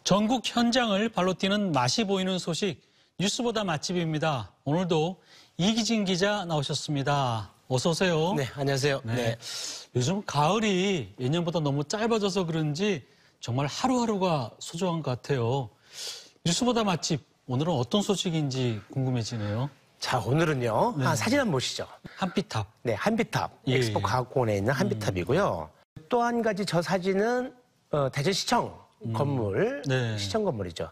전국 현장을 발로 뛰는 맛이 보이는 소식, 뉴스보다 맛집입니다. 오늘도 이기진 기자 나오셨습니다. 어서 오세요. 네, 안녕하세요. 네. 요즘 가을이 예년보다 너무 짧아져서 그런지 정말 하루하루가 소중한 것 같아요. 뉴스보다 맛집, 오늘은 어떤 소식인지 궁금해지네요. 자, 오늘은요. 사진 한번 보시죠. 한빛탑. 네, 한빛탑. 엑스포 과학공원에 있는 한빛탑이고요. 또 한 가지 저 사진은 대전시청 건물, 시청 건물이죠.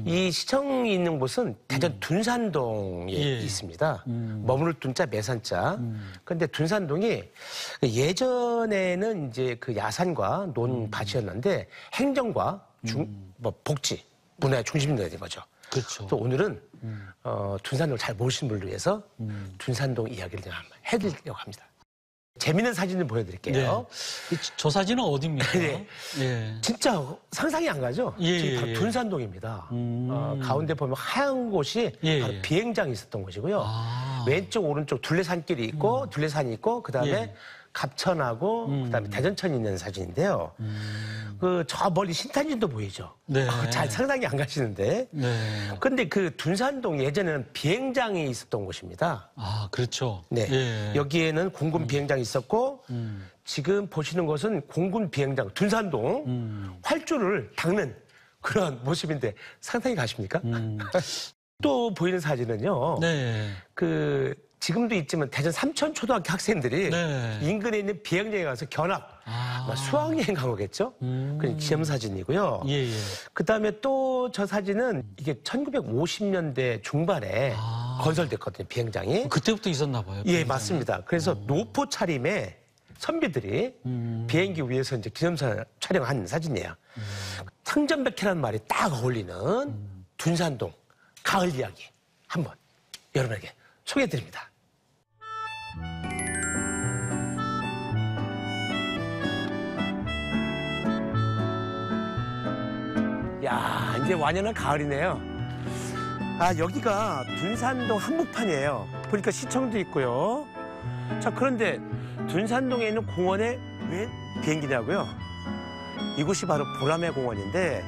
이 시청이 있는 곳은 대전 둔산동에 있습니다. 머무를 둔자 매산자. 그런데 둔산동이 예전에는 이제 그 야산과 논밭이었는데 행정과 복지, 문화의 중심이 된 거죠. 그렇죠. 그래서 오늘은 둔산동을 잘 모르시는 분을 위해서 둔산동 이야기를 좀 한번 해드리려고 합니다. 재밌는 사진 좀 보여드릴게요. 네. 저 사진은 어디입니까? 네. 진짜 상상이 안 가죠? 지금 바로 둔산동입니다. 가운데 보면 하얀 곳이 바로 비행장이 있었던 곳이고요. 왼쪽, 오른쪽 둘레산길이 있고, 둘레산이 있고, 그 다음에 갑천하고, 그 다음에 대전천이 있는 사진인데요. 저 멀리 신탄진도 보이죠? 잘 상상이 안 가시는데. 근데 그 둔산동 예전에는 비행장이 있었던 곳입니다. 아, 그렇죠. 네. 여기에는 공군 비행장이 있었고, 지금 보시는 것은 공군 비행장, 둔산동 활주를 닦는 그런 모습인데 상상이 가십니까? 또 보이는 사진은요. 지금도 있지만 대전 삼천초등학교 학생들이 인근에 있는 비행장에 가서 견학, 수학여행 간 거겠죠? 그 기념사진이고요. 그다음에 또 저 사진은 이게 1950년대 중반에 건설됐거든요, 비행장이. 그때부터 있었나 봐요. 예, 맞습니다. 그래서 노포 차림에 선비들이 비행기 위에서 이제 기념사 촬영한 사진이에요. 상전백회라는 말이 딱 어울리는 둔산동 가을 이야기 한번 여러분에게 소개해드립니다. 야, 이제 완연한 가을이네요. 여기가 둔산동 한복판이에요. 보니까 시청도 있고요. 자, 그런데 둔산동에 있는 공원에 왜 비행기냐고요? 이곳이 바로 보라매 공원인데,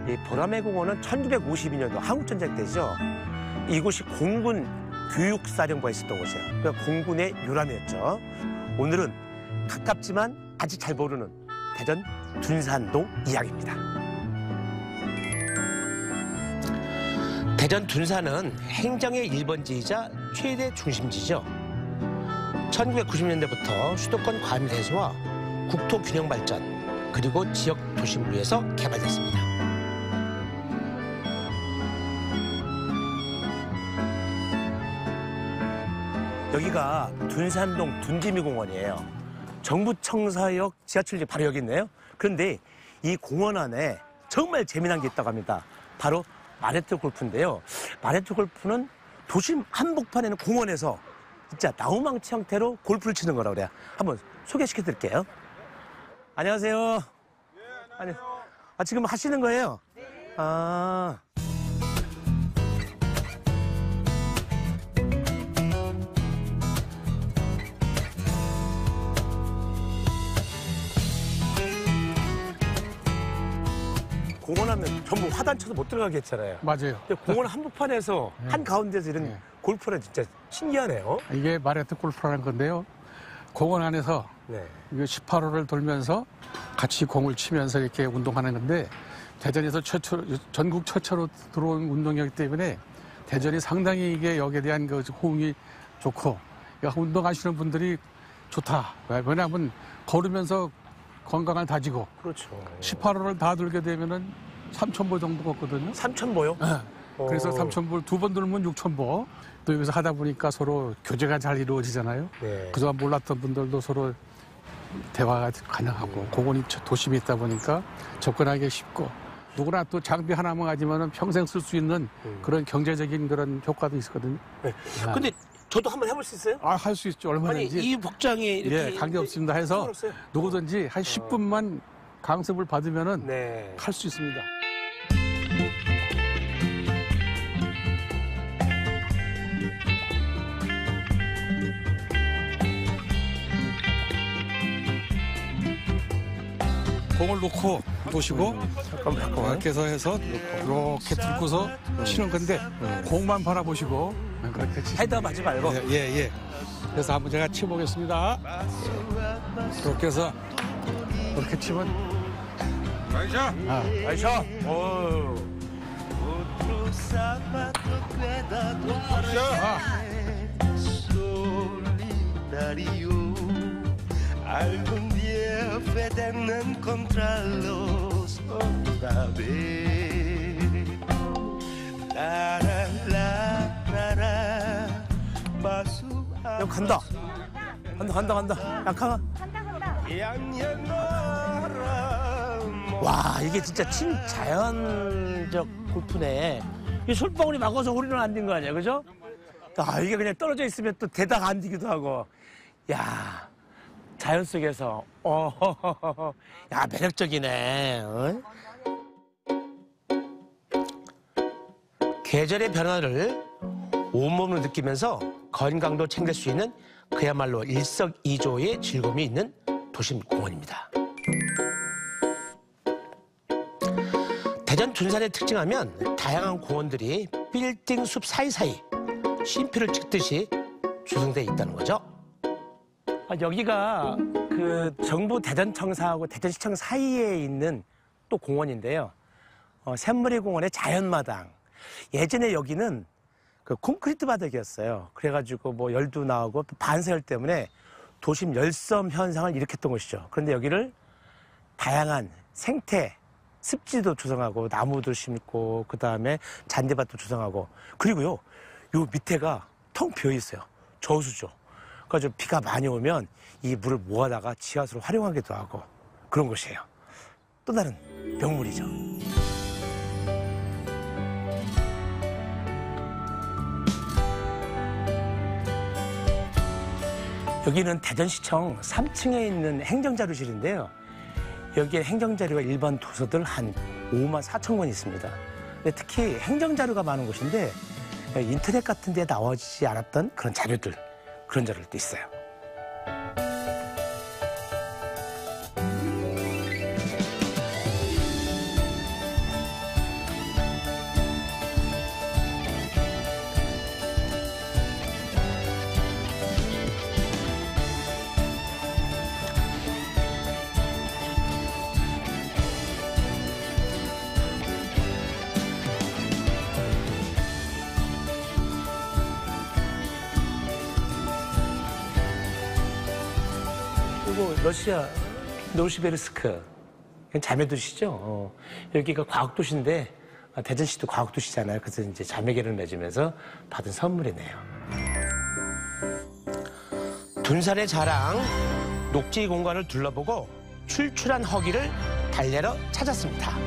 이 보라매 공원은 1952년도 한국전쟁 때죠. 이곳이 공군 교육사령부가 있었던 곳이에요. 그러니까 공군의 요람이었죠. 오늘은 가깝지만 아직 잘 모르는 대전 둔산동 이야기입니다. 대전 둔산은 행정의 1번지이자 최대 중심지죠. 1990년대부터 수도권 과밀 해소와 국토 균형 발전, 그리고 지역 도심을 위해서 개발됐습니다. 여기가 둔산동 둔지미공원이에요. 정부청사역 지하철역 바로 여기 있네요. 그런데 이 공원 안에 정말 재미난 게 있다고 합니다. 바로 마레트 골프인데요. 마레트 골프는 도심 한복판에 있는 공원에서 진짜 나무망치 형태로 골프를 치는 거라고 그래요. 한번 소개시켜 드릴게요. 안녕하세요. 네, 안녕하세요. 지금 하시는 거예요? 네. 공원 하면 전부 화단 쳐서 못 들어가게 했잖아요. 맞아요. 근데 공원 한복판에서 한가운데서 이런 골프는 진짜 신기하네요. 이게 마레트 골프라는 건데요. 공원 안에서 이거 18호를 돌면서 같이 공을 치면서 이렇게 운동하는 건데 대전에서 전국 최초로 들어온 운동이기 때문에 대전이 상당히 이게 여기에 대한 그 호응이 좋고 운동하시는 분들이 좋다. 왜냐하면 걸으면서 건강을 다지고 그렇죠. 18호를 다 돌게 되면은 3,000보 정도 걷거든요. 3,000보요? 네. 그래서 3,000보를 2번 돌면 6,000보. 또 여기서 하다 보니까 서로 교제가 잘 이루어지잖아요. 그동안 몰랐던 분들도 서로 대화가 가능하고 공원이 도심에 있다 보니까 접근하기 쉽고 누구나 또 장비 하나만 가지면 평생 쓸 수 있는 그런 경제적인 그런 효과도 있거든요. 근데 저도 한번 해볼 수 있어요? 할 수 있죠. 얼마든지. 이 복장이 이렇게 관계 없습니다 해서 누구든지 한 10분만 강습을 받으면은 할 수 있습니다. 공을 놓고 놓으시고 잠깐만. 이렇게 해서 이렇게 들고서 치는 건데 공만 바라보시고 그렇게 치시면 헤더 맞지 말고. 예. 그래서 한번 제가 치보겠습니다. 이렇게 해서 이렇게 치면 나이샤. 나이샤. 오. solidario. Algún día pueden encontrarlos otra vez. La, la, la, la, la. Paso a 형 간다. 간다. 약하나? 와, 이게 진짜 친자연적 골프네. 이 솔방울이 막아서 홀인원 안 된 거 아니야, 그죠? 아, 이게 그냥 떨어져 있으면 또 대다가 안 되기도 하고. 야, 자연 속에서. 야, 매력적이네. 어? 계절의 변화를 온몸으로 느끼면서 건강도 챙길 수 있는 그야말로 일석이조의 즐거움이 있는 도심 공원입니다. 대전 둔산의 특징하면 다양한 공원들이 빌딩 숲 사이사이 쉼표를 찍듯이 조성되어 있다는 거죠. 여기가 그 정부 대전청사하고 대전시청 사이에 있는 또 공원인데요. 샘머리 공원의 자연마당. 예전에 여기는 그 콘크리트 바닥이었어요. 그래가지고 뭐 열도 나오고 반사열 때문에 도심 열섬 현상을 일으켰던 것이죠. 그런데 여기를 다양한 생태, 습지도 조성하고 나무도 심고 그다음에 잔디밭도 조성하고 그리고요. 요 밑에가 텅 비어 있어요. 저수죠. 그래서 비가 많이 오면 이 물을 모아다가 지하수로 활용하기도 하고 그런 곳이에요. 또 다른 명물이죠. 여기는 대전시청 3층에 있는 행정자료실인데요. 여기에 행정자료가 일반 도서들 한 5만 4천 권 있습니다. 근데 특히 행정자료가 많은 곳인데 인터넷 같은 데 나오지 않았던 그런 자료들, 그런 자료들도 있어요. 그리고 러시아 노르시베르스크 자매도시죠. 여기가 과학도시인데 대전시도 과학도시잖아요. 그래서 이제 자매계를 맺으면서 받은 선물이네요. 둔산의 자랑 녹지 공간을 둘러보고 출출한 허기를 달래러 찾았습니다.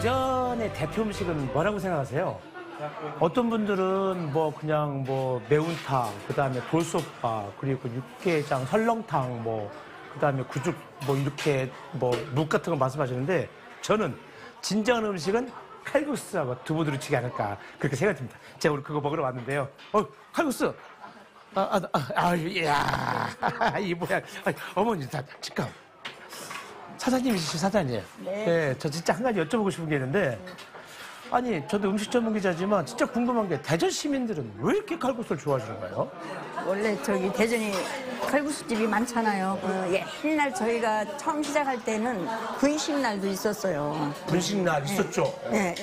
대전의 대표 음식은 뭐라고 생각하세요? 어떤 분들은 뭐 그냥 뭐 매운탕, 그다음에 돌솥밥, 그리고 육개장, 설렁탕, 뭐 그다음에 구죽 뭐 이렇게 뭐 묵 같은 거 말씀하시는데 저는 진정한 음식은 칼국수하고 두부두루치기 아닐까 그렇게 생각이 듭니다. 제가 오늘 그거 먹으러 왔는데요. 칼국수. 이야, 이 뭐야? 어머니, 잠깐. 사장님이시죠, 사장님? 네. 저 진짜 한 가지 여쭤보고 싶은 게 있는데, 아니, 저도 음식 전문 기자지만 진짜 궁금한 게 대전 시민들은 왜 이렇게 칼국수를 좋아하시는 거예요? 원래 저기 대전이 칼국수집이 많잖아요. 옛날 저희가 처음 시작할 때는 분식날도 있었어요. 분식날 있었죠? 예.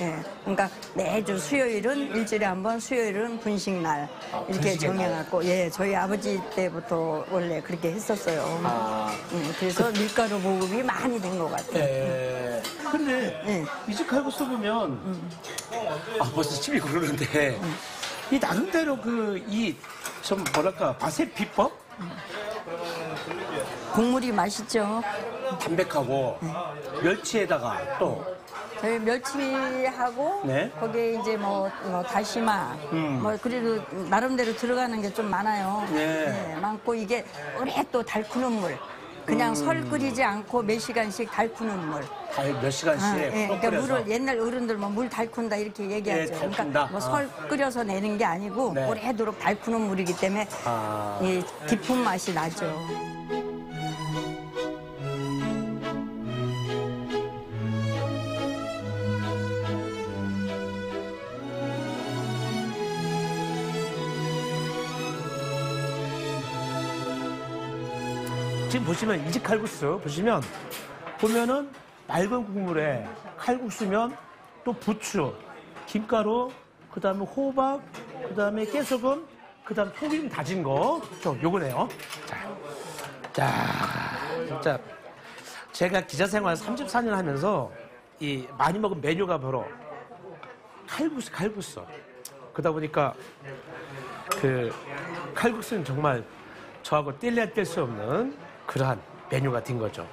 그러니까 매주 수요일은 일주일에 한 번, 수요일은 분식날 이렇게 정해갖고, 예, 저희 아버지 때부터 원래 그렇게 했었어요. 그래서 밀가루 보급이 많이 된 것 같아요. 예. 근데 이 집 칼국수 보면 벌써 침이 고르는데 이 나름대로 좀 뭐랄까 맛의 비법? 국물이 맛있죠. 담백하고 멸치에다가 또 저희 멸치하고 네. 거기에 이제 뭐 다시마 뭐 그래도 나름대로 들어가는 게 좀 많아요. 네. 많고 이게 오래 또 달구는 물. 그냥 설 끓이지 않고 몇 시간씩 달구는 물. 몇 시간씩 그러니까 물을 옛날 어른들 뭐 물 달군다 이렇게 얘기하죠. 달군다. 그러니까 뭐 설 끓여서 내는 게 아니고 네. 오래도록 달구는 물이기 때문에 이 깊은 맛이 나죠. 지금 보시면 이집 칼국수 보면은 맑은 국물에 칼국수면 또 부추, 김가루, 그다음에 호박, 그다음에 깨소금, 그다음 소금 다진 거. 요거네요. 자, 진짜 제가 기자 생활 34년 하면서 이 많이 먹은 메뉴가 바로 칼국수. 그러다 보니까 그 칼국수는 정말 저하고 뗄래야 뗄 수 없는 그러한 메뉴가 된 거죠.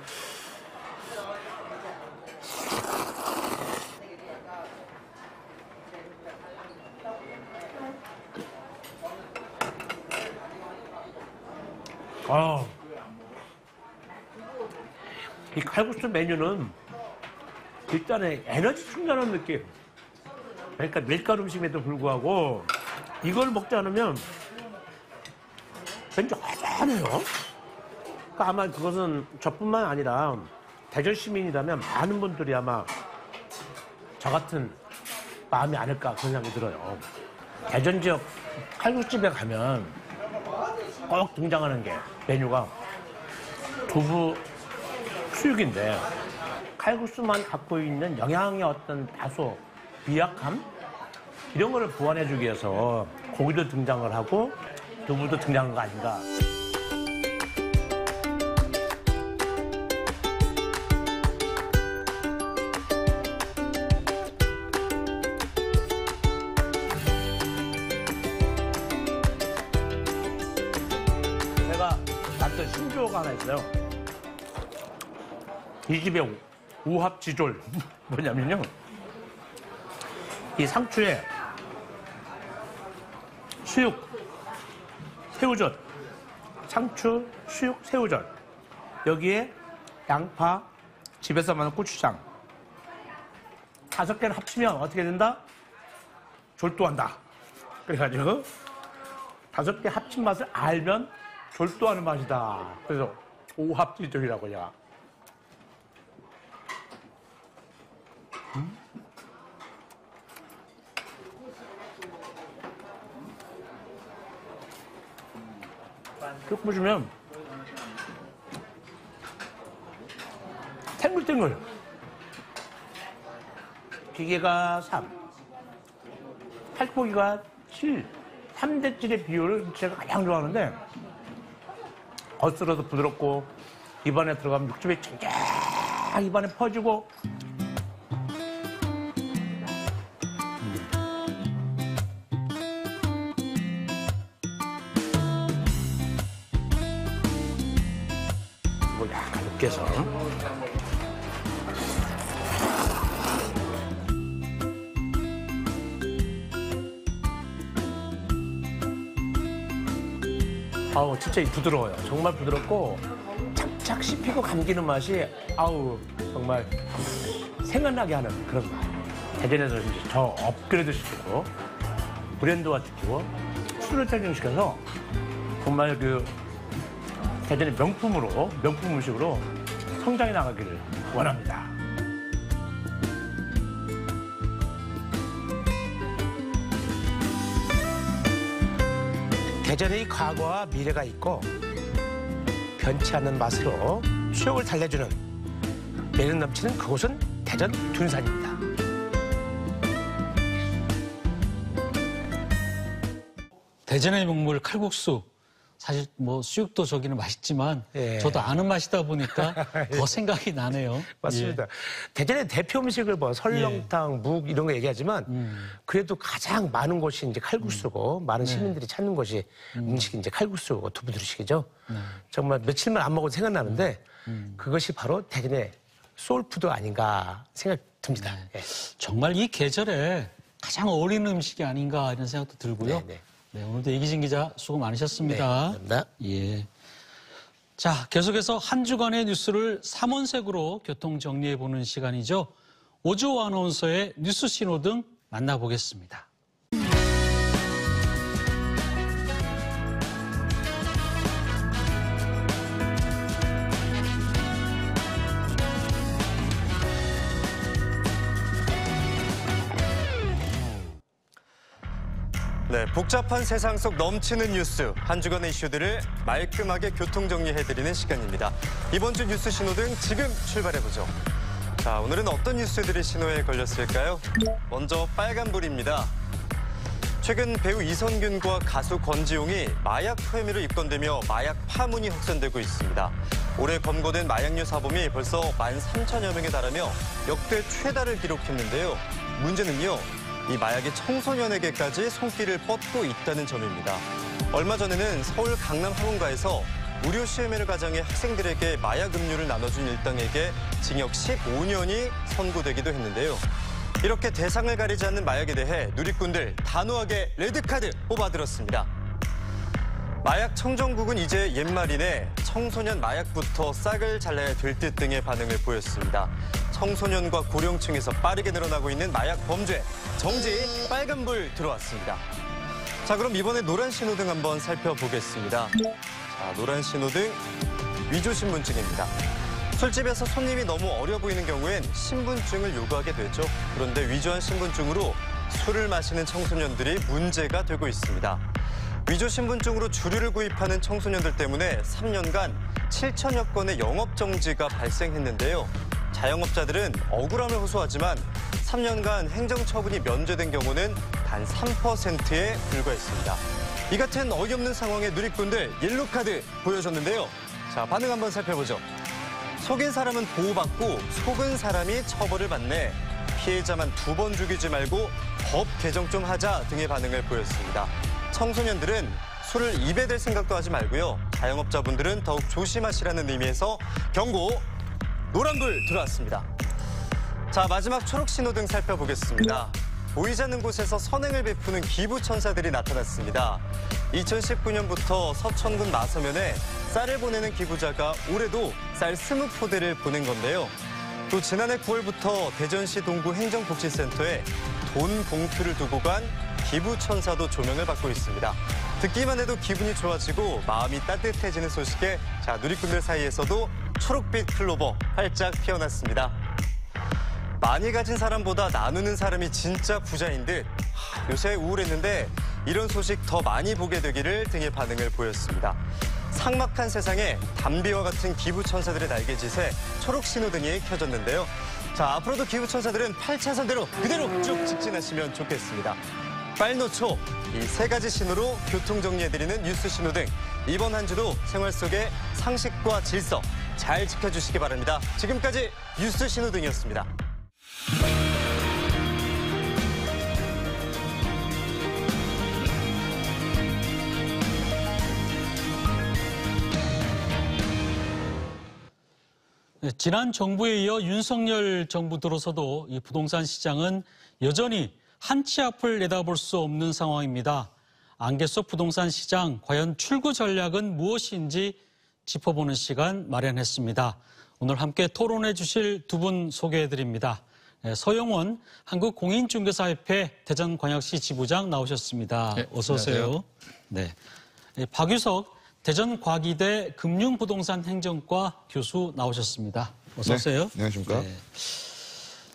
이 칼국수 메뉴는 일단은 에너지 충전하는 느낌. 그러니까 밀가루 음식에도 불구하고 이걸 먹지 않으면 왠지 허전해요. 그러니까 아마 그것은 저뿐만 아니라 대전 시민이라면 많은 분들이 아마 저 같은 마음이 아닐까 그런 생각이 들어요. 대전 지역 칼국수집에 가면 꼭 등장하는 게 메뉴가 두부 수육인데 칼국수만 갖고 있는 영양의 어떤 다소 미약함 이런 거를 보완해주기 위해서 고기도 등장을 하고 두부도 등장한 거 아닌가. 제가 만든 신조어가 하나 있어요. 이 집의 오합지졸 뭐냐면요, 이 상추에 수육, 새우젓, 상추, 수육, 새우젓, 여기에 양파, 집에서 만든 고추장 5개를 합치면 어떻게 된다? 졸도한다. 그래가지고 5개 합친 맛을 알면 졸도하는 맛이다. 그래서 오합지졸이라고요. 쭉 보시면 탱글탱글, 기계가 3, 살코기가 7, 3대질의 비율을 제가 가장 좋아하는데 겉으로도 부드럽고 입안에 들어가면 육즙이 쫙 입안에 퍼지고 약간 으깨서 아우 진짜 부드러워요. 정말 부드럽고 착착 씹히고 감기는 맛이 아우 정말 생각나게 하는 그런 맛. 대전에서 이제 저 업그레이드 시키고 브랜드화 시키고 술을 탈증시켜서 정말 그 대전의 명품 음식으로 성장해 나가기를 원합니다. 대전의 과거와 미래가 있고 변치 않는 맛으로 추억을 달래주는 매력 넘치는 그곳은 대전 둔산입니다. 대전의 명물 칼국수. 사실 뭐 수육도 저기는 맛있지만 예. 저도 아는 맛이다 보니까 더 생각이 나네요. 맞습니다. 예. 대전의 대표 음식을 뭐 설렁탕, 묵 이런 거 얘기하지만 그래도 가장 많은 곳이 이제 칼국수고 많은 시민들이 찾는 곳이 음식이 이제 칼국수고 두부두루식이죠. 정말 며칠만 안 먹어도 생각나는데 그것이 바로 대전의 소울푸드 아닌가 생각 듭니다. 예. 정말 이 계절에 가장 어울리는 음식이 아닌가 이런 생각도 들고요. 네, 오늘도 이기진 기자 수고 많으셨습니다. 감사합니다. 예. 자, 계속해서 한 주간의 뉴스를 3원색으로 교통 정리해보는 시간이죠. 오주호 아나운서의 뉴스 신호등 만나보겠습니다. 네, 복잡한 세상 속 넘치는 뉴스, 한 주간의 이슈들을 말끔하게 교통정리해드리는 시간입니다. 이번 주 뉴스 신호등 지금 출발해보죠. 자, 오늘은 어떤 뉴스들이 신호에 걸렸을까요? 먼저 빨간불입니다. 최근 배우 이선균과 가수 권지용이 마약 혐의로 입건되며 마약 파문이 확산되고 있습니다. 올해 검거된 마약류 사범이 벌써 13,000여 명에 달하며 역대 최다를 기록했는데요. 문제는요. 이 마약이 청소년에게까지 손길을 뻗고 있다는 점입니다. 얼마 전에는 서울 강남 학원가에서 무료 시음회를 가장해 학생들에게 마약 음료를 나눠준 일당에게 징역 15년이 선고되기도 했는데요. 이렇게 대상을 가리지 않는 마약에 대해 누리꾼들 단호하게 레드카드 뽑아들었습니다. 마약 청정국은 이제 옛말이네 청소년 마약부터 싹을 잘라야 될 듯 등의 반응을 보였습니다. 청소년과 고령층에서 빠르게 늘어나고 있는 마약 범죄, 정지 빨간불 들어왔습니다. 자, 그럼 이번에 노란 신호등 한번 살펴보겠습니다. 자, 노란 신호등 위조 신분증입니다. 술집에서 손님이 너무 어려 보이는 경우엔 신분증을 요구하게 되죠. 그런데 위조한 신분증으로 술을 마시는 청소년들이 문제가 되고 있습니다. 위조 신분증으로 주류를 구입하는 청소년들 때문에 3년간 7천여 건의 영업정지가 발생했는데요. 자영업자들은 억울함을 호소하지만 3년간 행정처분이 면제된 경우는 단 3%에 불과했습니다. 이 같은 어이없는 상황에 누리꾼들 옐로카드 보여줬는데요. 자, 반응 한번 살펴보죠. 속인 사람은 보호받고 속은 사람이 처벌을 받네. 피해자만 2번 죽이지 말고 법 개정 좀 하자 등의 반응을 보였습니다. 청소년들은 술을 입에 댈 생각도 하지 말고요. 자영업자분들은 더욱 조심하시라는 의미에서 경고 노란불 들어왔습니다. 자, 마지막 초록 신호등 살펴보겠습니다. 보이지 않는 곳에서 선행을 베푸는 기부천사들이 나타났습니다. 2019년부터 서천군 마서면에 쌀을 보내는 기부자가 올해도 쌀 20포대를 보낸 건데요. 또 지난해 9월부터 대전시 동구 행정복지센터에 돈 봉투를 두고 간 기부천사도 조명을 받고 있습니다. 듣기만 해도 기분이 좋아지고 마음이 따뜻해지는 소식에 자, 누리꾼들 사이에서도 초록빛 클로버 활짝 피어났습니다. 많이 가진 사람보다 나누는 사람이 진짜 부자인 듯 요새 우울했는데 이런 소식 더 많이 보게 되기를 등의 반응을 보였습니다. 삭막한 세상에 담비와 같은 기부천사들의 날개짓에 초록 신호등이 켜졌는데요. 자, 앞으로도 기부천사들은 8차선대로 그대로 쭉 직진하시면 좋겠습니다. 빨노초, 이 세 가지 신호로 교통정리해드리는 뉴스 신호등. 이번 한 주도 생활 속의 상식과 질서 잘 지켜주시기 바랍니다. 지금까지 뉴스 신호등이었습니다. 네, 지난 정부에 이어 윤석열 정부 들어서도 이 부동산 시장은 여전히 한치 앞을 내다볼 수 없는 상황입니다. 안개 속 부동산 시장, 과연 출구 전략은 무엇인지 짚어보는 시간 마련했습니다. 오늘 함께 토론해 주실 두 분 소개해드립니다. 네, 서영원 한국공인중개사협회 대전광역시 지부장 나오셨습니다. 네, 어서 오세요. 네, 박유석 대전과기대 금융부동산 행정과 교수 나오셨습니다. 어서 오세요. 네, 안녕하십니까. 네.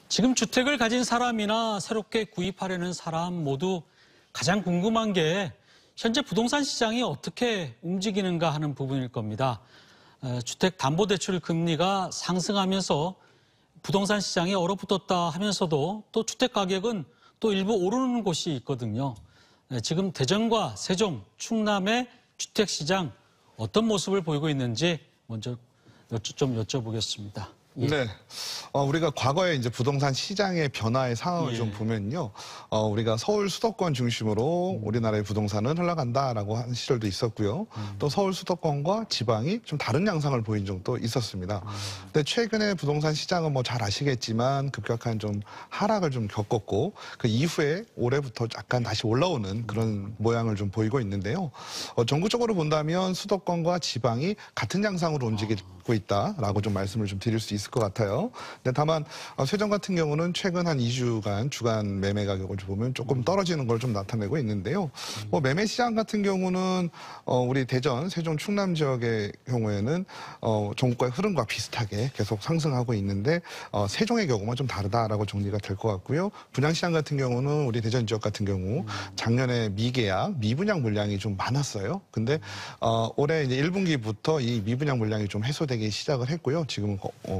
지금 주택을 가진 사람이나 새롭게 구입하려는 사람 모두 가장 궁금한 게 현재 부동산 시장이 어떻게 움직이는가 하는 부분일 겁니다. 주택담보대출 금리가 상승하면서 부동산 시장이 얼어붙었다 하면서도 또 주택 가격은 또 일부 오르는 곳이 있거든요. 지금 대전과 세종, 충남의 주택시장 어떤 모습을 보이고 있는지 먼저 좀 여쭤보겠습니다. 네. 우리가 과거에 이제 부동산 시장의 변화의 상황을 좀 보면요. 우리가 서울 수도권 중심으로 우리나라의 부동산은 흘러간다라고 하는 시절도 있었고요. 또 서울 수도권과 지방이 좀 다른 양상을 보인 적도 있었습니다. 근데 최근에 부동산 시장은 뭐 잘 아시겠지만 급격한 좀 하락을 좀 겪었고 그 이후에 올해부터 약간 다시 올라오는 그런 모양을 좀 보이고 있는데요. 전국적으로 본다면 수도권과 지방이 같은 양상으로 움직이고 있다라고 좀 말씀을 좀 드릴 수 있을 것 같아요. 근데 다만 세종 같은 경우는 최근 한 2주간 주간 매매 가격을 보면 조금 떨어지는 걸 좀 나타내고 있는데요. 뭐 매매 시장 같은 경우는 우리 대전, 세종, 충남 지역의 경우에는 전국과의 흐름과 비슷하게 계속 상승하고 있는데 세종의 경우만 좀 다르다라고 정리가 될 것 같고요. 분양시장 같은 경우는 우리 대전 지역 같은 경우 작년에 미계약, 미분양 물량이 좀 많았어요. 근데 올해 이제 1분기부터 이 미분양 물량이 좀 해소되기 시작을 했고요. 지금은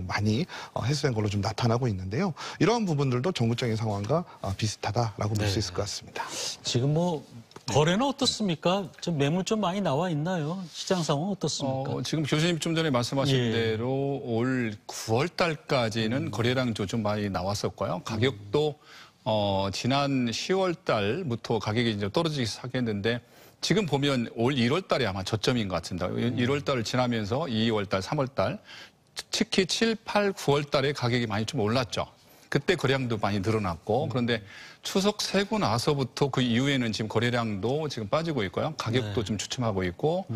많이 해소된 걸로 좀 나타나고 있는데요. 이러한 부분들도 전국적인 상황과 비슷하다라고 볼 수 있을 것 같습니다. 지금 뭐 거래는 어떻습니까? 좀 매물 좀 많이 나와 있나요? 시장 상황 어떻습니까? 지금 교수님 좀 전에 말씀하신 예. 대로 올 9월 달까지는 거래량도 좀 많이 나왔었고요. 가격도 지난 10월 달부터 가격이 이제 떨어지기 시작했는데 지금 보면 올 1월 달이 아마 저점인 것 같습니다. 1월 달을 지나면서 2월 달, 3월 달, 특히 7, 8, 9월 달에 가격이 많이 좀 올랐죠. 그때 거래량도 많이 늘어났고 그런데 추석 세고 나서부터 그 이후에는 지금 거래량도 지금 빠지고 있고요. 가격도 좀 주춤하고 있고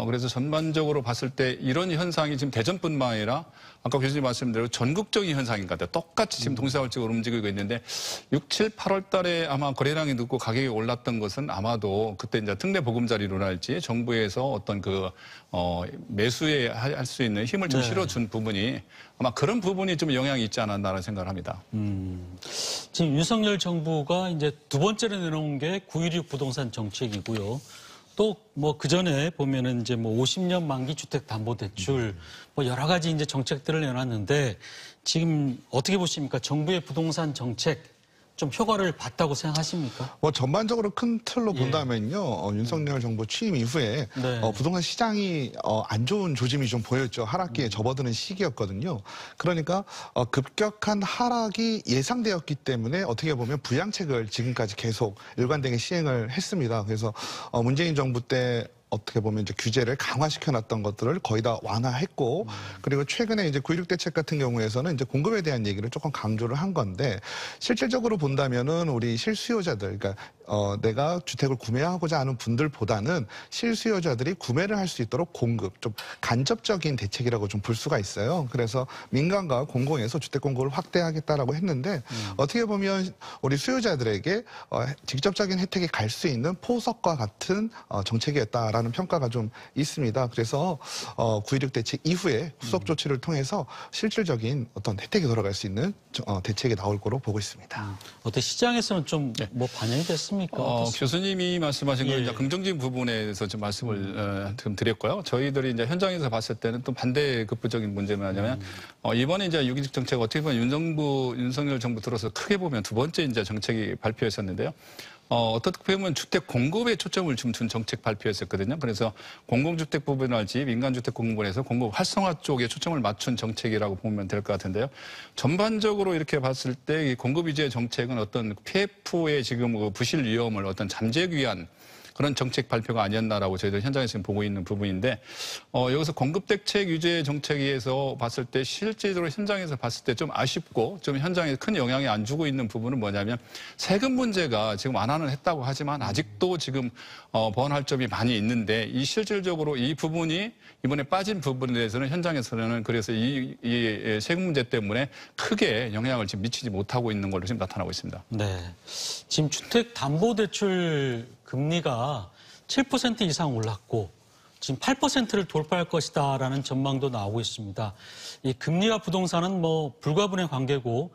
그래서 전반적으로 봤을 때 이런 현상이 지금 대전뿐만 아니라 아까 교수님 말씀대로 전국적인 현상인 것 같아요. 똑같이 지금 동시다발적으로 움직이고 있는데 6, 7, 8월 달에 아마 거래량이 늦고 가격이 올랐던 것은 아마도 그때 이제 특례 보금자리론할지 정부에서 어떤 그 매수에 할 수 있는 힘을 좀 실어준 부분이 아마 그런 부분이 좀 영향이 있지 않았나라는 생각을 합니다. 지금 윤석열 정부가 이제 두 번째로 내놓은 게 9.16 부동산 정책이고요. 또 뭐 그 전에 보면은 이제 뭐 50년 만기 주택 담보 대출 뭐 여러 가지 이제 정책들을 내놨는데 지금 어떻게 보십니까? 정부의 부동산 정책 좀 효과를 봤다고 생각하십니까? 뭐 전반적으로 큰 틀로 본다면요. 윤석열 정부 취임 이후에 부동산 시장이 안 좋은 조짐이 좀 보였죠. 하락기에 접어드는 시기였거든요. 그러니까 급격한 하락이 예상되었기 때문에 어떻게 보면 부양책을 지금까지 계속 일관되게 시행을 했습니다. 그래서 문재인 정부 때 어떻게 보면 이제 규제를 강화시켜놨던 것들을 거의 다 완화했고, 그리고 최근에 이제 9.16 대책 같은 경우에서는 이제 공급에 대한 얘기를 조금 강조를 한 건데, 실질적으로 본다면은 우리 실수요자들, 그러니까 내가 주택을 구매하고자 하는 분들보다는 실수요자들이 구매를 할 수 있도록 공급, 좀 간접적인 대책이라고 좀 볼 수가 있어요. 그래서 민간과 공공에서 주택 공급을 확대하겠다라고 했는데, 어떻게 보면 우리 수요자들에게 직접적인 혜택이 갈 수 있는 포석과 같은 정책이었다라는 평가가 좀 있습니다. 그래서 9.16 대책 이후에 후속 조치를 통해서 실질적인 어떤 혜택이 돌아갈 수 있는 대책이 나올 거로 보고 있습니다. 어때 시장에서는 좀 뭐 반영이 됐습니까? 교수님이 말씀하신 건 이제 긍정적인 부분에 대해서 좀 말씀을 좀 드렸고요. 저희들이 이제 현장에서 봤을 때는 또 반대급부적인 문제는 뭐냐면 이번에 이제 6.16 정책 어떻게 보면 윤석열 정부 들어서 크게 보면 두 번째 이제 정책이 발표했었는데요. 어떻게 보면 주택 공급에 초점을 준 정책 발표했었거든요. 그래서 공공주택 부분할지 민간주택 공급원에서 공급 활성화 쪽에 초점을 맞춘 정책이라고 보면 될 것 같은데요. 전반적으로 이렇게 봤을 때 이 공급 위주의 정책은 어떤 PF의 지금 부실 위험을 어떤 잠재기 위한 그런 정책 발표가 아니었나라고 저희들 현장에서 지금 보고 있는 부분인데 여기서 공급대책 유제 정책에서 봤을 때 실제로 현장에서 봤을 때 좀 아쉽고 좀 현장에 큰 영향이 안 주고 있는 부분은 뭐냐면 세금 문제가 지금 완화는 했다고 하지만 아직도 지금 보완할 점이 많이 있는데 이 실질적으로 이 부분이 이번에 빠진 부분에 대해서는 현장에서는 그래서 이 세금 문제 때문에 크게 영향을 지금 미치지 못하고 있는 걸로 지금 나타나고 있습니다. 네. 지금 주택담보대출 금리가 7% 이상 올랐고 지금 8%를 돌파할 것이다라는 전망도 나오고 있습니다. 이 금리와 부동산은 뭐 불가분의 관계고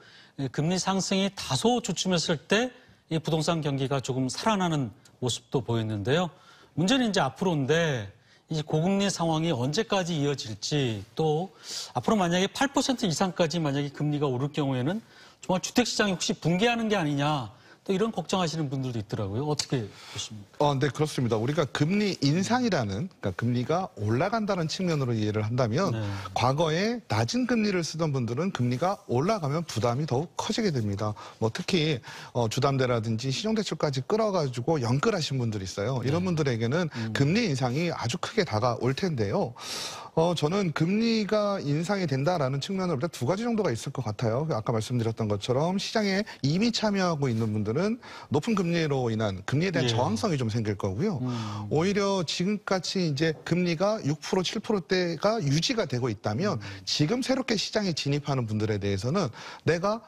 금리 상승이 다소 주춤했을 때 이 부동산 경기가 조금 살아나는 모습도 보였는데요. 문제는 이제 앞으로인데 이 고금리 상황이 언제까지 이어질지 또 앞으로 만약에 8% 이상까지 만약에 금리가 오를 경우에는 정말 주택시장이 혹시 붕괴하는 게 아니냐 또 이런 걱정하시는 분들도 있더라고요. 어떻게 보십니까? 네, 그렇습니다. 우리가 금리 인상이라는, 그러니까 금리가 올라간다는 측면으로 이해를 한다면 네. 과거에 낮은 금리를 쓰던 분들은 금리가 올라가면 부담이 더욱 커지게 됩니다. 뭐 특히 주담대라든지 신용대출까지 끌어가지고 연끌하신 분들이 있어요. 이런 분들에게는 금리 인상이 아주 크게 다가올 텐데요. 저는 금리가 인상이 된다라는 측면으로 볼 때 두 가지 정도가 있을 것 같아요. 아까 말씀드렸던 것처럼 시장에 이미 참여하고 있는 분들은 높은 금리로 인한 금리에 대한 예. 저항성이 좀 생길 거고요. 오히려 지금같이 이제 금리가 6%, 7%대가 유지가 되고 있다면 지금 새롭게 시장에 진입하는 분들에 대해서는 내가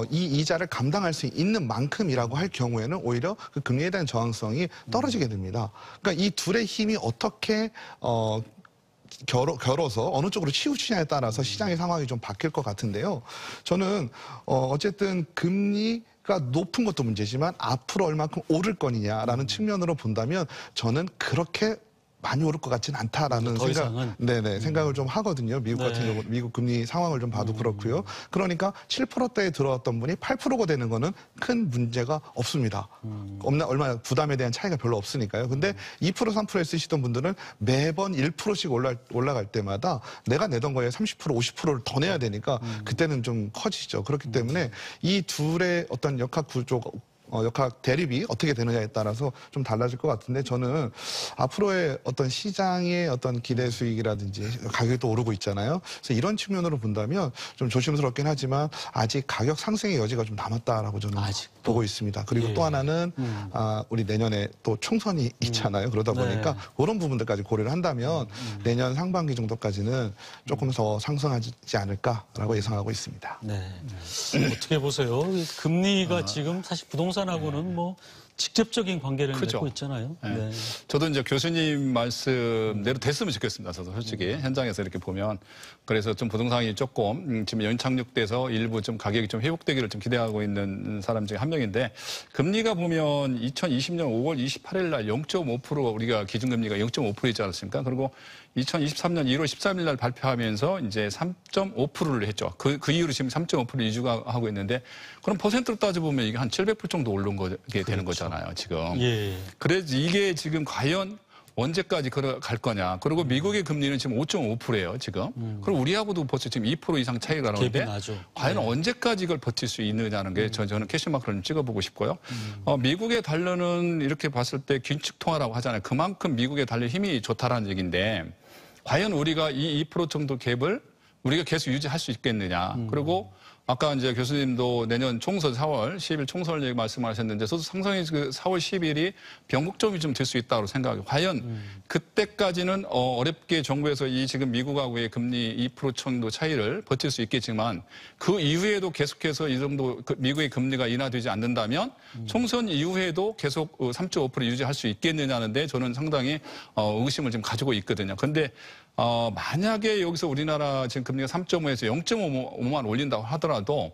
이 이자를 감당할 수 있는 만큼이라고 할 경우에는 오히려 그 금리에 대한 저항성이 떨어지게 됩니다. 그러니까 이 둘의 힘이 어떻게 결어서 어느 쪽으로 치우치냐에 따라서 시장의 상황이 좀 바뀔 것 같은데요. 저는 어쨌든 금리가 높은 것도 문제지만 앞으로 얼마큼 오를 거냐라는 측면으로 본다면 저는 그렇게 많이 오를 것 같지는 않다라는 생각을 좀 하거든요. 미국 같은 경우 미국 금리 상황을 좀 봐도 그렇고요. 그러니까 7%대에 들어왔던 분이 8%가 되는 거는 큰 문제가 없습니다. 얼마 부담에 대한 차이가 별로 없으니까요. 근데 2%, 3%에 쓰시던 분들은 매번 1%씩 올라갈 때마다 내가 내던 거에 30%, 50%를 더 내야 되니까 그때는 좀 커지죠. 그렇기 때문에 이 둘의 어떤 역학 구조 역학 대립이 어떻게 되느냐에 따라서 좀 달라질 것 같은데 저는 앞으로의 어떤 시장의 어떤 기대 수익이라든지 가격이 또 오르고 있잖아요. 그래서 이런 측면으로 본다면 좀 조심스럽긴 하지만 아직 가격 상승의 여지가 좀 남았다라고 저는 보고 있습니다. 그리고 또 하나는 우리 내년에 또 총선이 있잖아요. 그러다 보니까 그런 부분들까지 고려를 한다면 내년 상반기 정도까지는 조금 더 상승하지 않을까라고 예상하고 있습니다. 네. 어떻게 보세요? 금리가 지금 사실 부동산하고는 뭐 직접적인 관계를 맺고 있잖아요. 네. 저도 이제 교수님 말씀대로 됐으면 좋겠습니다. 저도 솔직히 현장에서 이렇게 보면 그래서 좀 부동산이 조금 지금 연착륙돼서 일부 좀 가격이 좀 회복되기를 좀 기대하고 있는 사람 중에 한 명인데 금리가 보면 2020년 5월 28일 날 0.5% 우리가 기준금리가 0.5%있지 않았습니까? 그리고 2023년 1월 13일 날 발표하면서 이제 3.5%를 했죠. 그 이후로 지금 3.5% 유지하고 있는데 그럼 퍼센트로 따져보면 이게 한 700% 정도 오른 게 되는 거잖아요, 지금. 그래서 이게 지금 과연 언제까지 갈 거냐. 그리고 미국의 금리는 지금 5.5%예요, 지금. 그리고 우리하고도 벌써 지금 2% 이상 차이가 나는데 과연 언제까지 이걸 버틸 수 있느냐는 게 저는 캐시마크를 좀 찍어보고 싶고요. 미국의 달러는 이렇게 봤을 때 긴축통화라고 하잖아요. 그만큼 미국의 달러 힘이 좋다라는 얘기인데 과연 우리가 이 2% 정도 갭을 우리가 계속 유지할 수 있겠느냐. 그리고 아까 이제 교수님도 내년 총선 4월 10일 총선 얘기 말씀하셨는데 저도 상상이 그 4월 10일이 변곡점이 좀 될 수 있다고 생각해요. 과연 그때까지는 어렵게 정부에서 이 지금 미국하고의 금리 2% 정도 차이를 버틸 수 있겠지만 그 이후에도 계속해서 이 정도 미국의 금리가 인하되지 않는다면 총선 이후에도 계속 3.5% 유지할 수 있겠느냐는데 저는 상당히 의심을 좀 가지고 있거든요. 근데 만약에 여기서 우리나라 지금 금리가 3.5에서 0.5만 올린다고 하더라도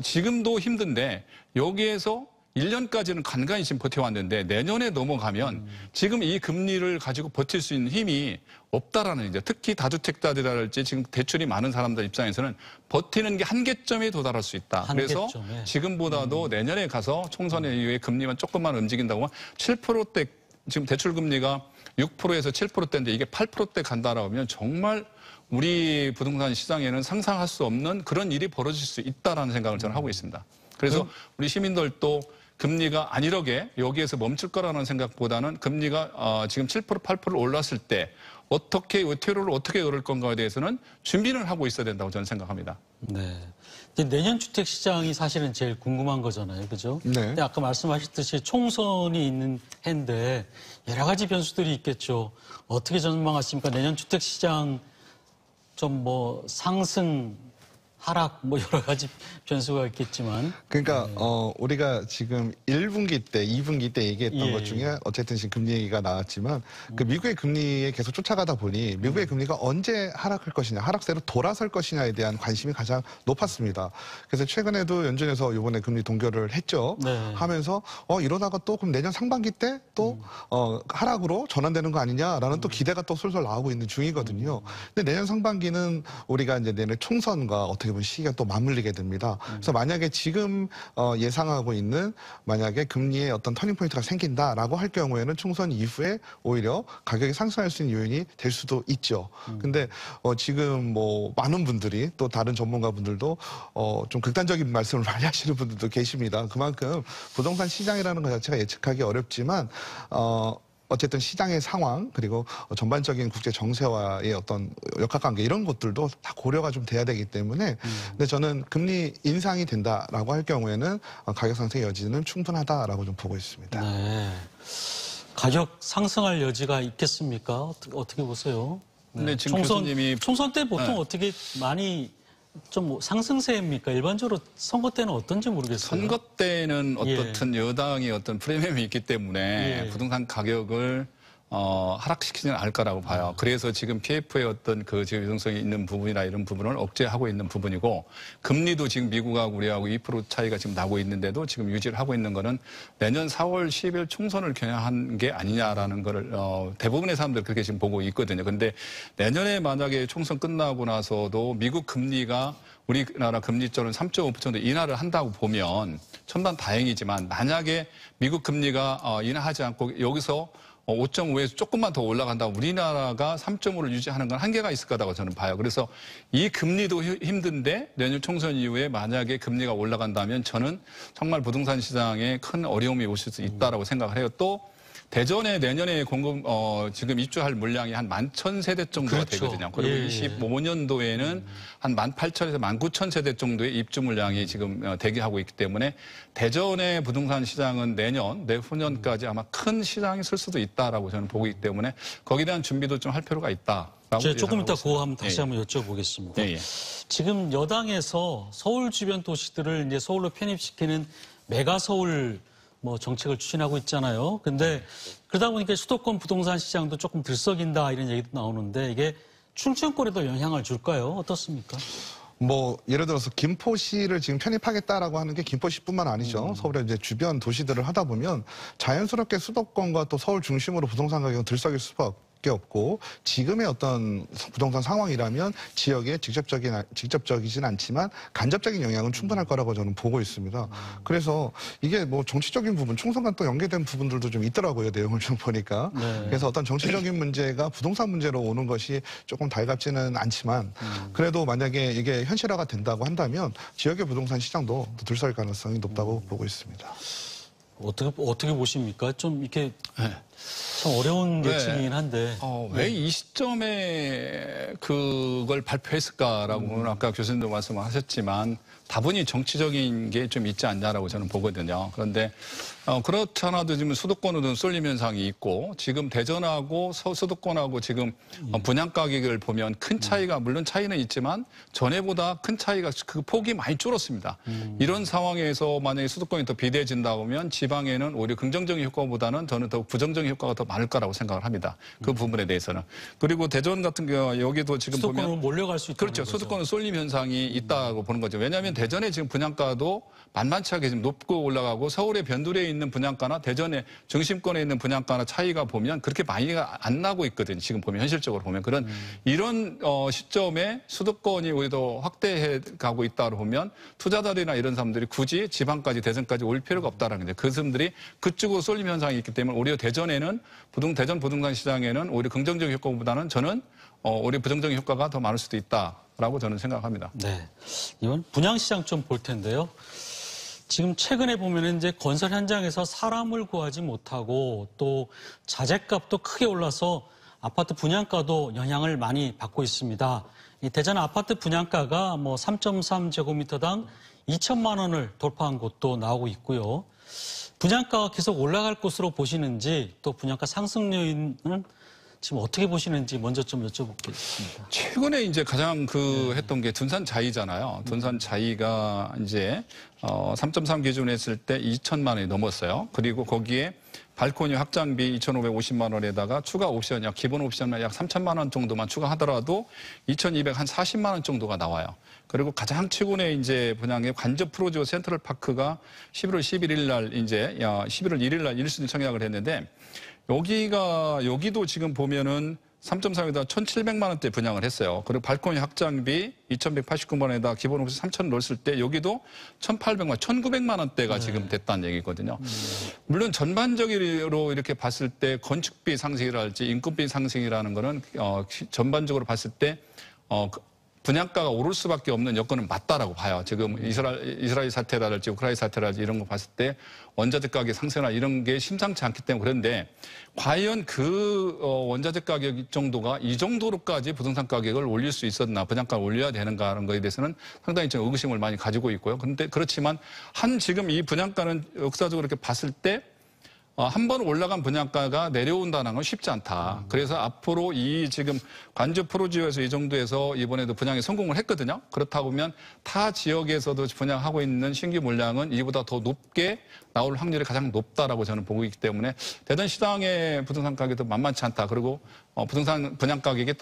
지금도 힘든데 여기에서 1년까지는 간간히 지금 버텨왔는데 내년에 넘어가면 지금 이 금리를 가지고 버틸 수 있는 힘이 없다라는 이제 특히 다주택자들이랄지 지금 대출이 많은 사람들 입장에서는 버티는 게 한계점에 도달할 수 있다. 그래서 지금보다도 내년에 가서 총선 이후에 금리만 조금만 움직인다고 하면 7%대 지금 대출 금리가 6%에서 7%대인데 이게 8%대 간다라고 하면 정말 우리 부동산 시장에는 상상할 수 없는 그런 일이 벌어질 수 있다라는 생각을 저는 하고 있습니다. 그래서 우리 시민들도 금리가 안 이러게 여기에서 멈출 거라는 생각보다는 금리가 지금 7%, 8% 올랐을 때 어떻게 퇴로를 어떻게 열을 건가에 대해서는 준비를 하고 있어야 된다고 저는 생각합니다. 네. 내년 주택 시장이 사실은 제일 궁금한 거잖아요, 그죠? 근데 아까 말씀하셨듯이 총선이 있는 해인데 여러 가지 변수들이 있겠죠. 어떻게 전망하십니까? 내년 주택 시장 좀 뭐 상승, 하락 뭐 여러 가지 변수가 있겠지만 그러니까 우리가 지금 1분기 때, 2분기 때 얘기했던 것 중에 어쨌든 지금 금리 얘기가 나왔지만 그 미국의 금리에 계속 쫓아가다 보니 미국의 금리가 언제 하락할 것이냐, 하락세로 돌아설 것이냐에 대한 관심이 가장 높았습니다. 그래서 최근에도 연준에서 이번에 금리 동결을 했죠. 하면서 이러다가 또 그럼 내년 상반기 때 또 하락으로 전환되는 거 아니냐라는 또 기대가 또 솔솔 나오고 있는 중이거든요. 근데 내년 상반기는 우리가 이제 내년 총선과 어떻게 어떻게 보면 시기가 또 맞물리게 됩니다. 그래서 만약에 지금 예상하고 있는 만약에 금리의 어떤 터닝 포인트가 생긴다라고 할 경우에는 총선 이후에 오히려 가격이 상승할 수 있는 요인이 될 수도 있죠. 근데 지금 뭐 많은 분들이 또 다른 전문가분들도 좀 극단적인 말씀을 많이 하시는 분들도 계십니다. 그만큼 부동산 시장이라는 것 자체가 예측하기 어렵지만 어쨌든 시장의 상황 그리고 전반적인 국제 정세와의 어떤 역학관계 이런 것들도 다 고려가 좀 돼야 되기 때문에 근데 저는 금리 인상이 된다라고 할 경우에는 가격 상승의 여지는 충분하다라고 좀 보고 있습니다. 네. 가격 상승할 여지가 있겠습니까? 어떻게 보세요? 근데 지금 교수님이 총선 때 보통 네. 어떻게 많이 좀 상승세입니까? 일반적으로 선거 때는 어떤지 모르겠어요. 선거 때는 어떻든 여당이 어떤 프리미엄이 있기 때문에 부동산 가격을 하락시키지는 않을 거라고 봐요. 그래서 지금 PF의 어떤 그 지금 유동성이 있는 부분이나 이런 부분을 억제하고 있는 부분이고 금리도 지금 미국하고 우리하고 2% 차이가 지금 나고 있는데도 지금 유지를 하고 있는 거는 내년 4월 10일 총선을 겨냥한 게 아니냐라는 거를 대부분의 사람들 그렇게 지금 보고 있거든요. 근데 내년에 만약에 총선 끝나고 나서도 미국 금리가 우리나라 금리점을 3.5% 인하를 한다고 보면 천만 다행이지만 만약에 미국 금리가 인하하지 않고 여기서 5.5에서 조금만 더 올라간다고 우리나라가 3.5를 유지하는 건 한계가 있을 거라고 저는 봐요. 그래서 이 금리도 힘든데 내년 총선 이후에 만약에 금리가 올라간다면 저는 정말 부동산 시장에 큰 어려움이 오실 수 있다라고 생각을 해요. 또 대전에 내년에 공급 지금 입주할 물량이 한 11,000세대 정도가 되거든요. 그리고 25년도에는 한 18,000에서 19,000세대 정도의 입주 물량이 지금 대기하고 있기 때문에 대전의 부동산 시장은 내후년까지 아마 큰 시장이 쓸 수도 있다라고 저는 보고 있기 때문에 거기에 대한 준비도 좀 할 필요가 있다. 제가 조금 이따 그거 한번 다시 한번 여쭤보겠습니다. 지금 여당에서 서울 주변 도시들을 이제 서울로 편입시키는 메가 서울 정책을 추진하고 있잖아요. 근데 그러다 보니까 수도권 부동산 시장도 조금 들썩인다 이런 얘기도 나오는데 이게 충청권에도 영향을 줄까요? 어떻습니까? 예를 들어서 김포시를 지금 편입하겠다라고 하는 게 김포시뿐만 아니죠. 서울의 이제 주변 도시들을 하다 보면 자연스럽게 수도권과 또 서울 중심으로 부동산 가격은 들썩일 수밖에 없고 지금의 어떤 부동산 상황이라면 지역에 직접적이진 않지만 간접적인 영향은 충분할 거라고 저는 보고 있습니다. 그래서 이게 정치적인 부분, 총선과 또 연계된 부분들도 좀 있더라고요. 내용을 좀 보니까. 그래서 어떤 정치적인 문제가 부동산 문제로 오는 것이 조금 달갑지는 않지만 그래도 만약에 이게 현실화가 된다고 한다면 지역의 부동산 시장도 들썩일 가능성이 높다고 보고 있습니다. 어떻게 보십니까? 좀 이렇게 참 어려운 예측이긴 한데. 왜 이 시점에 그걸 발표했을까라고는 아까 교수님도 말씀하셨지만 다분히 정치적인 게 좀 있지 않냐라고 저는 보거든요. 그런데 그렇잖아도 지금 수도권으로는 쏠림 현상이 있고 지금 대전하고 수도권하고 지금 분양 가격을 보면 큰 차이가 물론 차이는 있지만 전에보다 큰 차이가 그 폭이 많이 줄었습니다. 이런 상황에서 만약에 수도권이 더 비대해진다고 하면 지방에는 오히려 긍정적인 효과보다는 저는 더 부정적인 효과가 더 많을 거라고 생각을 합니다. 그 부분에 대해서는. 그리고 대전 같은 경우 여기도 지금 수도권으로 보면 몰려갈 수 있다. 그렇죠. 수도권은 쏠림 현상이 있다고 보는 거죠. 왜냐하면 대전에 지금 분양가도 만만치 않게 지금 높고 올라가고 서울의 변두리에 있는 분양가나 대전의 중심권에 있는 분양가나 차이가 보면 그렇게 많이 안 나고 있거든요. 지금 보면 현실적으로 보면 이런 시점에 수도권이 오히려 더 확대해 가고 있다고 보면 투자자들이나 이런 사람들이 굳이 지방까지 대전까지 올 필요가 없다라는 거죠. 그 사람들이 그쪽으로 쏠림 현상이 있기 때문에 오히려 대전 부동산 시장에는 오히려 긍정적인 효과보다는 저는 오히려 부정적인 효과가 더 많을 수도 있다라고 저는 생각합니다. 네, 이번 분양시장 좀 볼 텐데요. 지금 최근에 보면 이제 건설 현장에서 사람을 구하지 못하고 또 자재값도 크게 올라서 아파트 분양가도 영향을 많이 받고 있습니다. 이 대전 아파트 분양가가 3.3제곱미터당 2천만 원을 돌파한 곳도 나오고 있고요. 분양가가 계속 올라갈 것으로 보시는지 또 분양가 상승 요인은 지금 어떻게 보시는지 먼저 좀 여쭤보겠습니다. 최근에 이제 가장 했던 게 둔산 자이잖아요. 둔산 자이가 이제 3.3 기준 했을 때 2천만 원이 넘었어요. 그리고 거기에 발코니 확장비 2,550만 원에다가 추가 옵션, 기본 옵션만 약 3천만 원 정도만 추가하더라도 2,240만 원 정도가 나와요. 그리고 가장 최근에 이제 분양의 관저 프로지오 센트럴 파크가 11월 11일 날 이제 11월 1일 날 1순위 청약을 했는데 여기도 지금 보면은 3.3에다 1,700만 원대 분양을 했어요. 그리고 발코니 확장비 2,189만 원에다 기본오피 3,000원 넣었을 때 여기도 1,800만, 1,900만 원대가 지금 됐다는 얘기거든요. 물론 전반적으로 이렇게 봤을 때 건축비 상승이랄지 인건비 상승이라는 거는 전반적으로 봤을 때 분양가가 오를 수밖에 없는 여건은 맞다라고 봐요. 지금 이스라엘 사태라든지 우크라이나 사태라든지 이런 거 봤을 때 원자재 가격 상승이나 이런 게 심상치 않기 때문에 그런데 과연 그 원자재 가격 정도가 이 정도로까지 부동산 가격을 올릴 수 있었나, 분양가를 올려야 되는가 하는 거에 대해서는 상당히 좀 의구심을 많이 가지고 있고요. 그런데 그렇지만 지금 이 분양가는 역사적으로 이렇게 봤을 때 한 번 올라간 분양가가 내려온다는 건 쉽지 않다. 그래서 앞으로 이 지금 관주 프로지오에서 이 정도에서 이번에도 분양에 성공을 했거든요. 그렇다고 보면 타 지역에서도 분양하고 있는 신규 물량은 이보다 더 높게 나올 확률이 가장 높다라고 저는 보고 있기 때문에 대전시장의 부동산 가격도 만만치 않다. 그리고 부동산 분양 가격이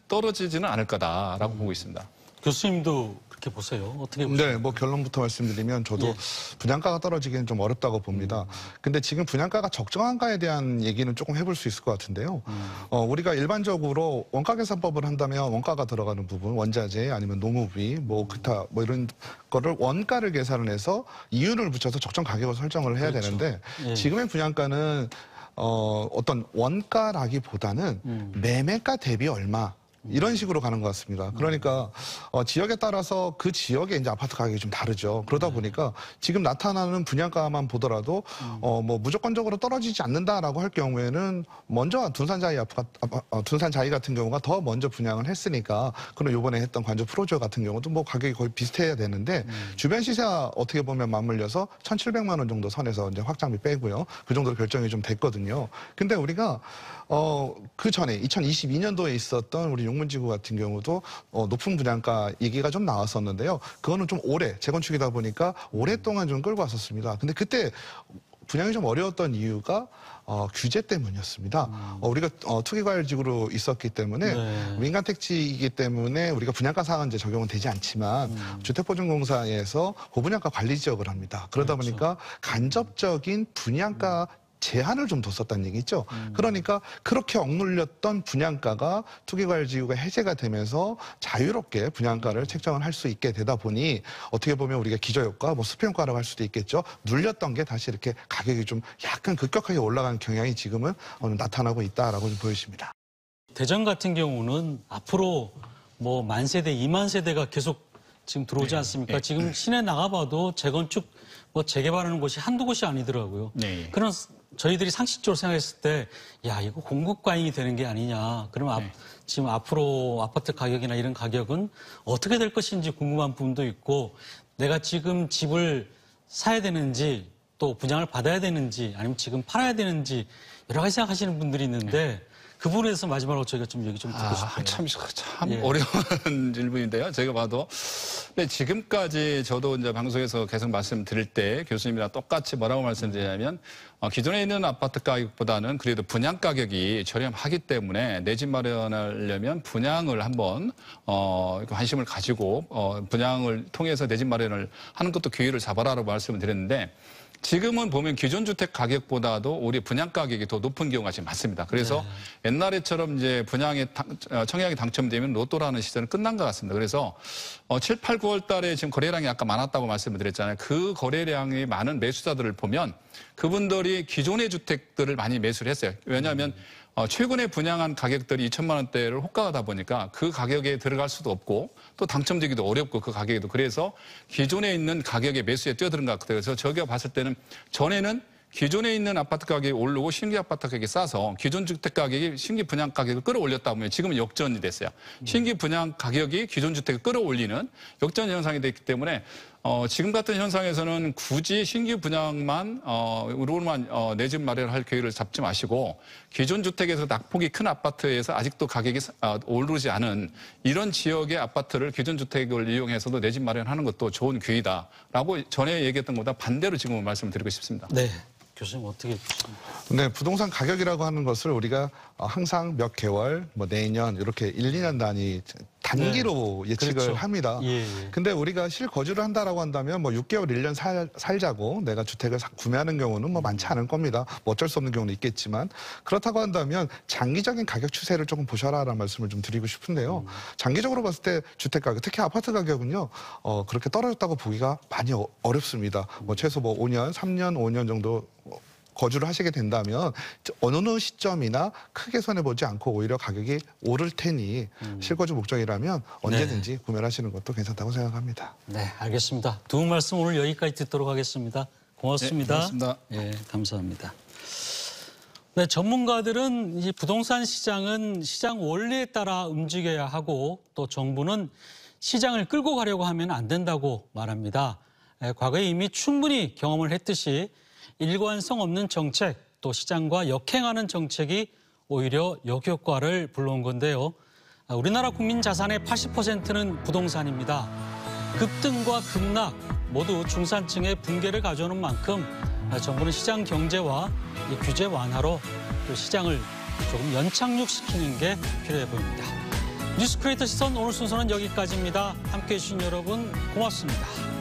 떨어지지는 않을 거다라고 보고 있습니다. 교수님도 그렇게 보세요. 어떻게 보세요? 네, 뭐 결론부터 말씀드리면 저도 분양가가 떨어지기는 좀 어렵다고 봅니다. 근데 지금 분양가가 적정한가에 대한 얘기는 조금 해볼 수 있을 것 같은데요. 우리가 일반적으로 원가 계산법을 한다면 원가가 들어가는 부분, 원자재 아니면 노무비, 뭐 기타 뭐 이런 거를 원가를 계산을 해서 이윤을 붙여서 적정 가격을 설정을 해야 되는데 지금의 분양가는 어떤 원가라기보다는 매매가 대비 얼마 이런 식으로 가는 것 같습니다. 그러니까 지역에 따라서 그 지역의 이제 아파트 가격이 좀 다르죠. 그러다 보니까 지금 나타나는 분양가만 보더라도 뭐 무조건적으로 떨어지지 않는다라고 할 경우에는 먼저 둔산자이 같은 경우가 더 먼저 분양을 했으니까 그럼 이번에 했던 관저 프로지오 같은 경우도 뭐 가격이 거의 비슷해야 되는데 주변 시세와 어떻게 보면 맞물려서 1,700만 원 정도 선에서 이제 확장비 빼고요. 그 정도로 결정이 좀 됐거든요. 근데 우리가 그 전에 2022년도에 있었던 우리 용문지구 같은 경우도 높은 분양가 얘기가 좀 나왔었는데요. 그거는 좀 오래 재건축이다 보니까 오랫동안 좀 끌고 왔었습니다. 근데 그때 분양이 좀 어려웠던 이유가 규제 때문이었습니다. 우리가 투기과열지구로 있었기 때문에 민간 택지이기 때문에 우리가 분양가 상한제 적용은 되지 않지만 주택보증공사에서 고분양가 관리지역을 합니다. 그러다 보니까 간접적인 분양가 제한을 좀 뒀었다는 얘기죠. 그러니까 그렇게 억눌렸던 분양가가 투기과열지구가 해제가 되면서 자유롭게 분양가를 책정을 할 수 있게 되다 보니 어떻게 보면 우리가 기저효과, 뭐 수평가라고 할 수도 있겠죠. 눌렸던 게 다시 이렇게 가격이 좀 약간 급격하게 올라가는 경향이 지금은 나타나고 있다라고 좀 보여집니다. 대전 같은 경우는 앞으로 뭐 10,000세대, 20,000세대가 계속 지금 들어오지 않습니까? 지금 시내 나가봐도 재건축, 뭐 재개발하는 곳이 한두 곳이 아니더라고요. 그런 저희들이 상식적으로 생각했을 때, 야, 이거 공급 과잉이 되는 게 아니냐. 그럼 지금 앞으로 아파트 가격이나 이런 가격은 어떻게 될 것인지 궁금한 부분도 있고, 내가 지금 집을 사야 되는지, 또 분양을 받아야 되는지, 아니면 지금 팔아야 되는지, 여러 가지 생각하시는 분들이 있는데, 그 부분에 대해서 마지막으로 저희가 좀 얘기 좀 듣고 싶어요. 참 어려운 질문인데요. 제가 봐도. 근데 지금까지 저도 이제 방송에서 계속 말씀드릴 때 교수님이랑 똑같이 뭐라고 말씀드리냐면 기존에 있는 아파트 가격보다는 그래도 분양 가격이 저렴하기 때문에 내 집 마련하려면 분양을 한번 관심을 가지고 분양을 통해서 내 집 마련을 하는 것도 기회를 잡아라라고 말씀을 드렸는데 지금은 보면 기존 주택 가격보다도 우리 분양 가격이 더 높은 경우가 지금 많습니다. 그래서 옛날에처럼 이제 분양에 청약이 당첨되면 로또라는 시절은 끝난 것 같습니다. 그래서 7, 8, 9월 달에 지금 거래량이 아까 많았다고 말씀을 드렸잖아요. 그 거래량이 많은 매수자들을 보면 그분들이 기존의 주택들을 많이 매수를 했어요. 왜냐하면 최근에 분양한 가격들이 2천만 원대를 호가하다 보니까 그 가격에 들어갈 수도 없고 또 당첨되기도 어렵고 그 가격에도 그래서 기존에 있는 가격의 매수에 뛰어드는 것 같아요. 그래서 저희가 봤을 때는 전에는 기존에 있는 아파트 가격이 오르고 신규 아파트 가격이 싸서 기존 주택 가격이 신규 분양 가격을 끌어올렸다 보면 지금은 역전이 됐어요. 신규 분양 가격이 기존 주택을 끌어올리는 역전 현상이 됐기 때문에 지금 같은 현상에서는 굳이 신규 분양만 으로만 내 집 마련할 계획을 잡지 마시고 기존 주택에서 낙폭이 큰 아파트에서 아직도 가격이 오르지 않은 이런 지역의 아파트를 기존 주택을 이용해서도 내 집 마련하는 것도 좋은 기회다라고 전에 얘기했던 것보다 반대로 지금 말씀드리고 싶습니다. 네. 교수님 어떻게 보십니까? 네, 부동산 가격이라고 하는 것을 우리가 항상 몇 개월, 뭐 내년 이렇게 1, 2년 단위 단기로 예측을 그렇죠. 합니다. 예, 예. 근데 우리가 실거주를 한다라고 한다면 뭐 6개월, 1년 살자고 내가 주택을 구매하는 경우는 뭐 많지 않을 겁니다. 뭐 어쩔 수 없는 경우는 있겠지만 그렇다고 한다면 장기적인 가격 추세를 조금 보셔라라는 말씀을 좀 드리고 싶은데요. 장기적으로 봤을 때 주택 가격, 특히 아파트 가격은요, 그렇게 떨어졌다고 보기가 많이 어렵습니다. 뭐 최소 뭐 5년, 3년, 5년 정도 거주를 하시게 된다면 어느 시점이나 크게 손해보지 않고 오히려 가격이 오를 테니 실거주 목적이라면 언제든지 구매를 하시는 것도 괜찮다고 생각합니다. 네, 알겠습니다. 두 분 말씀 오늘 여기까지 듣도록 하겠습니다. 고맙습니다. 네, 고맙습니다. 예, 감사합니다. 네, 전문가들은 이 부동산 시장은 시장 원리에 따라 움직여야 하고 또 정부는 시장을 끌고 가려고 하면 안 된다고 말합니다. 과거에 이미 충분히 경험을 했듯이 일관성 없는 정책, 또 시장과 역행하는 정책이 오히려 역효과를 불러온 건데요. 우리나라 국민 자산의 80%는 부동산입니다. 급등과 급락 모두 중산층의 붕괴를 가져오는 만큼 정부는 시장 경제와 규제 완화로 또 시장을 조금 연착륙시키는 게 필요해 보입니다. 뉴스 크리에이터 시선 오늘 순서는 여기까지입니다. 함께해 주신 여러분 고맙습니다.